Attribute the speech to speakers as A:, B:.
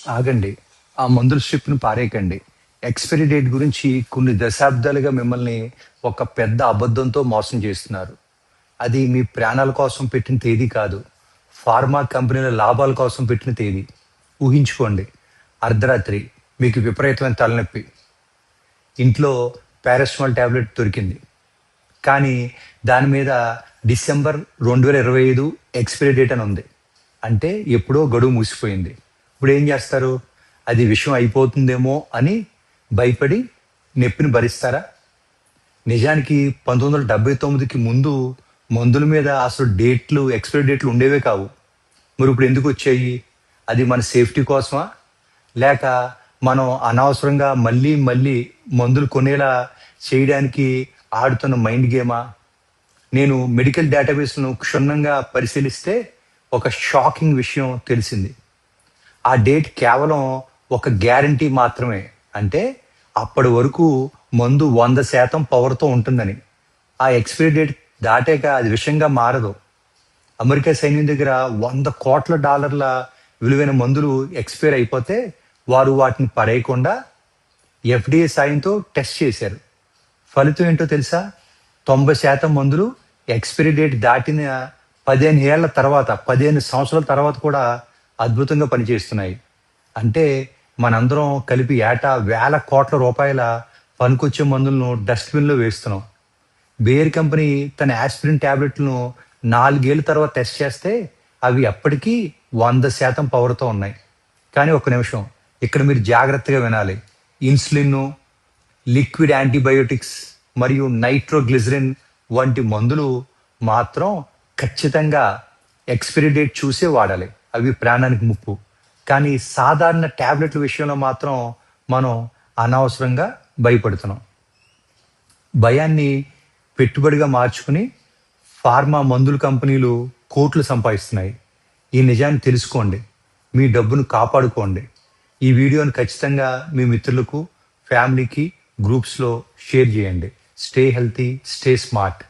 A: ఆగండి. ఆ మందుల స్ట్రిప్‌ని పారేయకండి. ఎక్స్‌పైరీ డేట్ గురించి కొన్ని దశాబ్దాలుగా మిమ్మల్ని ఒక పెద్ద అబద్ధంతో మోసం చేస్తున్నారు. అది మీ ప్రాణాల కోసం పెట్టిన తేదీ కాదు. ఫార్మా కంపెనీల లాభాల కోసం పెట్టిన తేదీ. ఊహించుకోండి. అర్ధరాత్రి మీకు విపరీతమైన తలనొప్పి. ఇంట్లో పారాసిటమాల్ టాబ్లెట్ దొరికింది. కానీ దాని మీద డిసెంబర్ 2025 ఎక్స్‌పైరీ డేట్ అని ఉంది. అంటే ఎప్పుడో గడువు ముగిసిపోయింది. ఇప్పుడేం చేస్తారు? అది విషం అయిపోతుందేమో అని భయపడి నొప్పిని భరిస్తారా? నిజానికి 1979కి ముందు మందుల మీద అసలు డేట్లు, ఎక్స్‌పైరీ డేట్లు ఉండేవే కావు. మరి ఇప్పుడు ఎందుకొచ్చాయి? అది మన సేఫ్టీ కోసమా? లేక మనం అనవసరంగా మళ్ళీ మళ్ళీ మందులు కొనేలా చేయడానికి ఆడుతున్న మైండ్ గేమా? నేను మెడికల్ డేటాబేస్‌ను క్షుణ్ణంగా పరిశీలిస్తే ఒక షాకింగ్ విషయం తెలిసింది. ఆ డేట్ కేవలం ఒక గ్యారంటీ మాత్రమే. అంటే అప్పటి వరకు మందు 100% పవర్‌తో ఉంటుందని. ఆ ఎక్స్‌పైరీ డేట్ దాటాక అది విషంగా మారదు. అమెరికా సైన్యం దగ్గర $100 కోట్ల విలువైన మందులు ఎక్స్‌పైర్ అయిపోతే వారు వాటిని పడేయకుండా ఎఫ్‌డీఏ సాయంతో టెస్ట్ చేశారు. ఫలితం ఏంటో తెలుసా? 90% మందులు ఎక్స్‌పైరీ డేట్ దాటిన 15 ఏళ్ల తర్వాత, 15 సంవత్సరాల తర్వాత కూడా అద్భుతంగా పనిచేస్తున్నాయి. అంటే మనందరం కలిపి ఏటా వేల కోట్ల రూపాయల పనికొచ్చే మందులను డస్ట్‌బిన్‌లో వేస్తున్నాం. బేర్ కంపెనీ తన యాస్పిరిన్ టాబ్లెట్‌లను 4 ఏళ్ల తర్వాత టెస్ట్ చేస్తే అవి అప్పటికీ 100% పవర్‌తో ఉన్నాయి. కానీ ఒక్క నిమిషం, ఇక్కడ మీరు జాగ్రత్తగా వినాలి. ఇన్సులిన్, లిక్విడ్ యాంటీబయోటిక్స్ మరియు నైట్రోగ్లిజరిన్ వంటి మందులు మాత్రం ఖచ్చితంగా ఎక్స్‌పైరీ డేట్ చూసే వాడాలి. అవి ప్రాణానికి ముప్పు. కానీ సాధారణ టాబ్లెట్ల విషయంలో మాత్రం మనం అనవసరంగా భయపడుతున్నాం. భయాన్ని పెట్టుబడిగా మార్చుకుని ఫార్మా మందుల కంపెనీలు కోట్లు సంపాదిస్తున్నాయి. ఈ నిజాన్ని తెలుసుకోండి. మీ డబ్బును కాపాడుకోండి. ఈ వీడియోని ఖచ్చితంగా మీ మిత్రులకు, ఫ్యామిలీకి, గ్రూప్స్‌లో షేర్ చేయండి. Stay healthy, stay smart.